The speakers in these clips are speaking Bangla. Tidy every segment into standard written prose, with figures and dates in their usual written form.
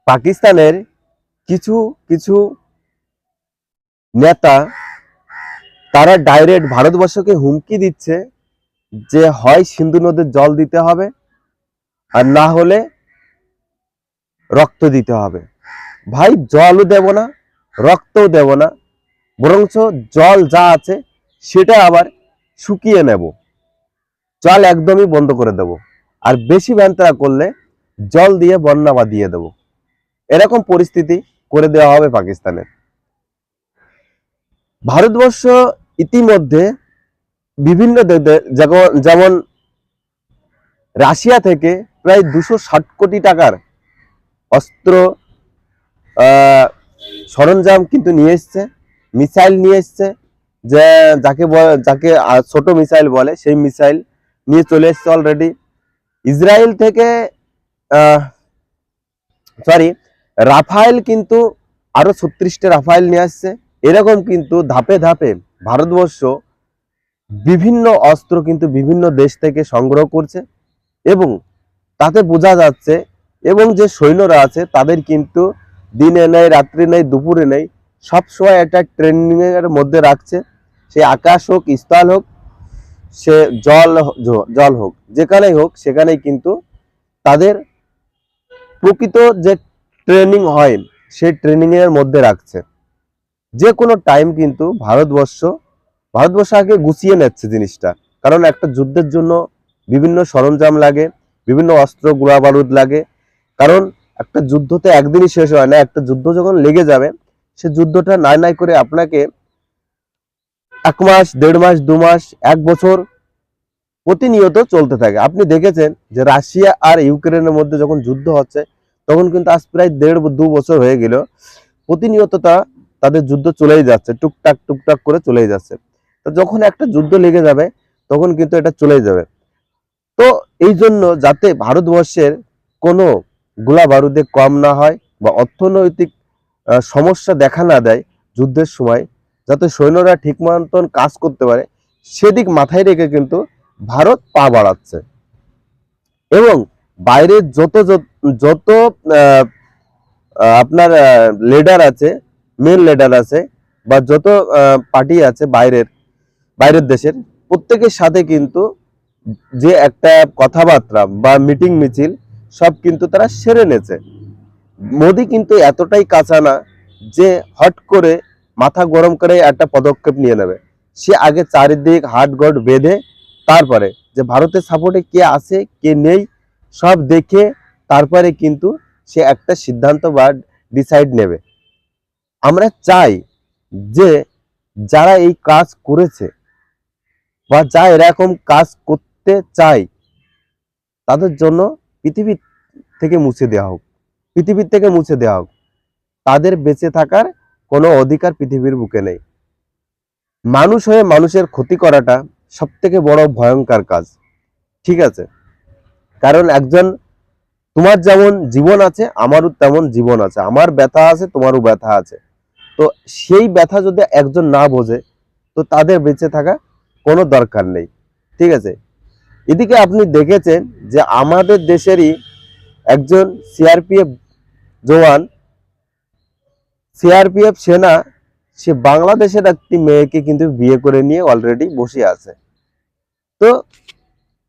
পাকিস্তানের কিছু কিছু নেতা তারা ডাইরেক্ট ভারতবর্ষকে হুমকি দিচ্ছে যে হয় সিন্ধু নদীর জল দিতে হবে আর না হলে রক্ত দিতে হবে। ভাই জলও দেব না, রক্তও দেব না, বরঞ্চ জল যা আছে সেটা আবার শুকিয়ে নেব, জল একদমই বন্ধ করে দেব, আর বেশি ভ্যানতারা করলে জল দিয়ে বন্যা বাঁধিয়ে দেব। এরকম পরিস্থিতি করে দেওয়া হবে পাকিস্তানের। ভারতবর্ষ ইতিমধ্যে বিভিন্ন যেমন রাশিয়া থেকে প্রায় 260 কোটি টাকার অস্ত্র সরঞ্জাম কিন্তু নিয়ে এসছে, মিসাইল নিয়ে এসছে, যে যাকে ছোট মিসাইল বলে সেই মিসাইল নিয়ে চলে এসছে অলরেডি। ইসরায়েল থেকে রাফায়েল কিন্তু আরো 36টা রাফায়েল নিয়ে আসছে। এরকম কিন্তু ধাপে ধাপে ভারতবর্ষ বিভিন্ন অস্ত্র কিন্তু বিভিন্ন দেশ থেকে সংগ্রহ করছে, এবং তাতে বোঝা যাচ্ছে এবং যে সৈন্যরা আছে তাদের কিন্তু দিনে নেই, রাত্রি নেই, দুপুরে নেই, সবসময় একটা ট্রেনিং এর মধ্যে রাখছে। সে আকাশ হোক, স্থল হোক, সে জল হোক, যেখানেই হোক সেখানেই কিন্তু তাদের প্রকৃত যে ট্রেনিং হয় সেই ট্রেনিং এর মধ্যে রাখছে। যে কোনো টাইম কিন্তু ভারতবর্ষ আগে গুছিয়ে নিচ্ছে জিনিসটা, কারণ একটা যুদ্ধের জন্য বিভিন্ন সরঞ্জাম লাগে, বিভিন্ন অস্ত্র গোলা বারুদ লাগে। কারণ একটা যুদ্ধ তো একদিনই শেষ হয় না, একটা যুদ্ধ যখন লেগে যাবে সে যুদ্ধটা নাই করে আপনাকে 1 মাস, 1.5 মাস, 2 মাস, 1 বছর প্রতিনিয়ত চলতে থাকে। আপনি দেখেছেন যে রাশিয়া আর ইউক্রেনের মধ্যে যখন যুদ্ধ হচ্ছে তখন কিন্তু আজ প্রায় 1.5-2 বছর হয়ে গেল, প্রতিনিয়ত তাদের যুদ্ধ চলেই যাচ্ছে, টুকটাক টুকটাক করে চলেই যাচ্ছে। তো যখন একটা যুদ্ধ লেগে যাবে তখন কিন্তু এটা চলেই যাবে। তো এই জন্য যাতে ভারতবর্ষের কোনো গোলা বারুদে কম না হয় বা অর্থনৈতিক সমস্যা দেখা না দেয় যুদ্ধের সময়, যাতে সৈন্যরা ঠিক মতন কাজ করতে পারে, সেদিক মাথায় রেখে কিন্তু ভারত পা বাড়াচ্ছে। এবং বাইরের যত যত আপনার লিডার আছে, মেন লিডার আছে, বা যত পার্টি আছে বাইরের দেশের, প্রত্যেকের সাথে কিন্তু যে একটা কথাবার্তা বা মিটিং মিছিল সব কিন্তু তারা সেরে নেছে। মোদি কিন্তু এতটাই কাঁচা না যে হট করে মাথা গরম করে একটা পদক্ষেপ নিয়ে নেবে। সে আগে চারিদিক হাটগড় বেঁধে তারপরে যে ভারতের সাপোর্টে কে আছে কে নেই সব দেখে তারপরে কিন্তু সে একটা সিদ্ধান্ত বা ডিসাইড নেবে। আমরা চাই যে যারা এই কাজ করেছে বা যা এরকম কাজ করতে চায় তাদের জন্য পৃথিবী থেকে মুছে দেওয়া হোক, পৃথিবীর থেকে মুছে দেওয়া হোক। তাদের বেঁচে থাকার কোনো অধিকার পৃথিবীর বুকে নেই। মানুষ হয়ে মানুষের ক্ষতি করাটা সব থেকে বড় ভয়ঙ্কর কাজ, ঠিক আছে? কারণ তোমার যেমন জীবন আছে আমারও তেমন জীবন আছে, আমার ব্যথা আছে তোমারও ব্যথা আছে। তো সেই ব্যথা যদি একজন না বোঝে তো তাদের বেঁচে থাকা কোনো দরকার নেই, ঠিক আছে? এদিকে আপনি দেখেছেন যে আমাদের দেশেরই একজন সিআরপিএফ জওয়ান, সিআরপিএফ সেনা, সে বাংলাদেশের একটি মেয়েকে কিন্তু বিয়ে করে নিয়ে অলরেডি বসে আছে। তো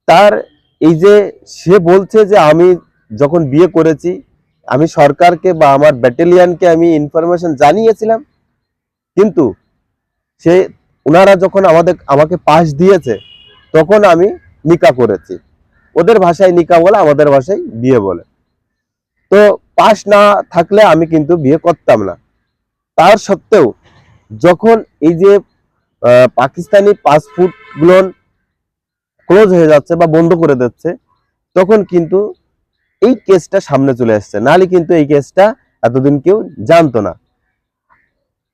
তার এই যে সে বলছে যে আমি যখন বিয়ে করেছি আমি সরকারকে বা আমার ব্যাটালিয়নকে আমি ইনফরমেশন জানিয়েছিলাম, কিন্তু সে ওনারা যখন আমাকে পাস দিয়েছে তখন আমি নিকা করেছি। ওদের ভাষায় নিকা বলে, আমাদের ভাষায় বিয়ে বলে। তো পাস না থাকলে আমি কিন্তু বিয়ে করতাম না। তার সত্ত্বেও যখন এই যে পাকিস্তানি পাসপোর্ট গুলো ক্লোজ হয়ে যাচ্ছে বা বন্ধ করে দিচ্ছে তখন কিন্তু এই কেসটা সামনে চলে আসছে, নাহলে কিন্তু এই কেসটা এতদিন কেউ জানতো না।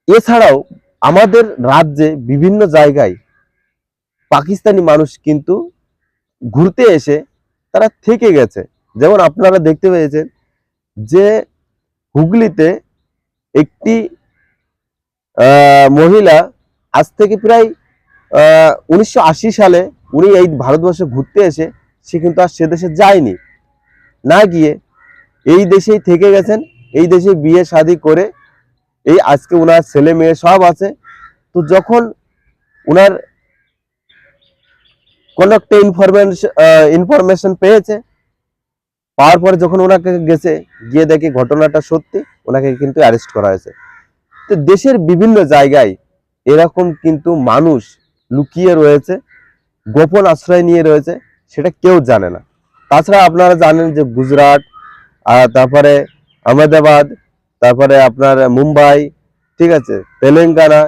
এছাড়াও আমাদের রাজ্যে বিভিন্ন জায়গায় পাকিস্তানি মানুষ কিন্তু ঘুরতে এসে তারা থেকে গেছে। যেমন আপনারা দেখতে পেয়েছেন যে হুগলিতে একটি মহিলা আজ থেকে প্রায় 1980 সালে উনি এই ভারতবর্ষে ঘুরতে এসে সে কিন্তু আর সে দেশে যায়নি, না গিয়ে এই দেশেই থেকে গেছেন এই দেশে বিয়ে শাদী করে এই আজকে ওনার ছেলে মেয়ে সব আছে। তো যখন ওনার কোন একটা ইনফরমেশন পেয়েছে, পাওয়ার পরে যখন ওনাকে গেছে, গিয়ে দেখে ঘটনাটা সত্যি, ওনাকে কিন্তু অ্যারেস্ট করা হয়েছে। তো দেশের বিভিন্ন জায়গায় এরকম কিন্তু মানুষ লুকিয়ে রয়েছে, গোপন আশ্রয় নিয়ে রয়েছে, সেটা কেউ জানে না। তাছাড়া আপনারা জানেন যে গুজরাট, তারপরে আহমেদাবাদ, তারপরে আপনার মুম্বাই, ঠিক আছে, তেলেঙ্গানা,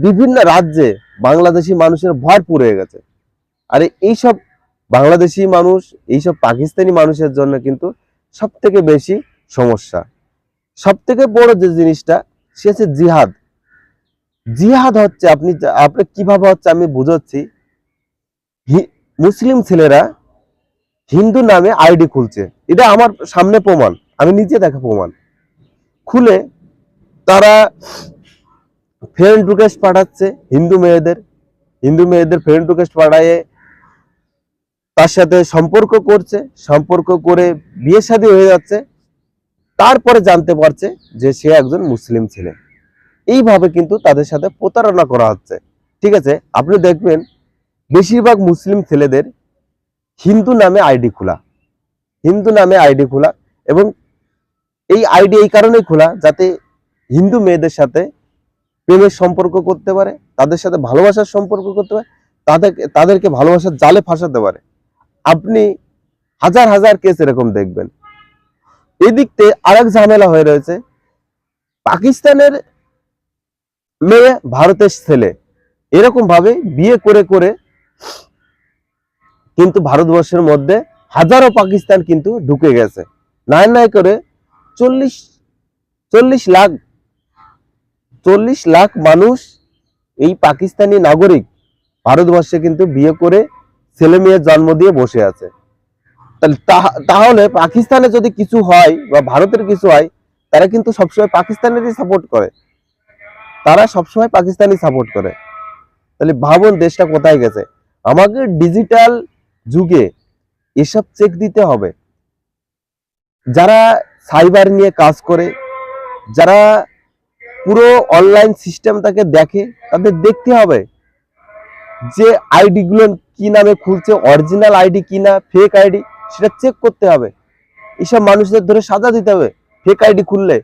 বিভিন্ন রাজ্যে বাংলাদেশি মানুষের ভরপুর হয়ে গেছে। আর এইসব বাংলাদেশি মানুষ, এইসব পাকিস্তানি মানুষের জন্য কিন্তু সব থেকে বেশি সমস্যা, সব থেকে বড় যে জিনিসটা, সে হচ্ছে জিহাদ। জিহাদ হচ্ছে, আপনি কিভাবে হচ্ছে আমি বুঝাচ্ছি। মুসলিম ছেলেরা হিন্দু নামে আইডি খুলছে, এটা আমার সামনে প্রমাণ, আমি নিজে দেখা প্রমাণ। খুলে তারা ফ্রেন্ড রিকোয়েস্ট পাঠাচ্ছে হিন্দু মেয়েদের ফ্রেন্ড রিকোয়েস্ট পাঠায়, তার সাথে সম্পর্ক করছে, সম্পর্ক করে বিয়ে শাদী হয়ে যাচ্ছে। তারপরে জানতে পারছে যে সে একজন মুসলিম ছেলে। এইভাবে কিন্তু তাদের সাথে প্রতারণা করা হচ্ছে। ঠিক আছে, আপনি দেখবেন বেশিরভাগ মুসলিম ছেলেদের হিন্দু নামে আইডি খোলা, এবং এই আইডি এই কারণেই খোলা যাতে হিন্দু মেয়েদের সাথে প্রেমের সম্পর্ক করতে পারে, তাদের সাথে ভালোবাসার সম্পর্ক করতে পারে, তাদেরকে ভালোবাসার জালে ফাঁসাতে পারে। আপনি হাজার হাজার কেস এরকম দেখবেন। এদিক থেকে আরেক ঝামেলা হয়ে রয়েছে, পাকিস্তানের মেয়ে ভারতের ছেলে, এরকম ভাবে বিয়ে করে করে কিন্তু ভারতবর্ষের মধ্যে হাজারো পাকিস্তান কিন্তু ঢুকে গেছে। নাই নাই করে 40 লাখ মানুষ এই পাকিস্তানি নাগরিক ভারতবর্ষে কিন্তু বিয়ে করে ছেলে মেয়ে জন্ম দিয়ে বসে আছে। তাহলে পাকিস্তানে যদি কিছু হয় বা ভারতের কিছু হয়, তারা কিন্তু সবসময় পাকিস্তানেরই সাপোর্ট করে, তাহলে ভাবুন দেশটা কোথায় গেছে। আমাকে ডিজিটাল যুগে এসব চেক দিতে হবে। যারা সাইবার নিয়ে কাজ করে, যারা পুরো অনলাইন সিস্টেমটাকে দেখে, তাদের দেখতে হবে যে আইডি গুলো কি নামে খুলছে, অরিজিনাল আইডি কিনা ফেক আইডি, সেটা চেক করতে হবে। এসব মানুষদের ধরে সাজা দিতে হবে ফেক আইডি খুললে।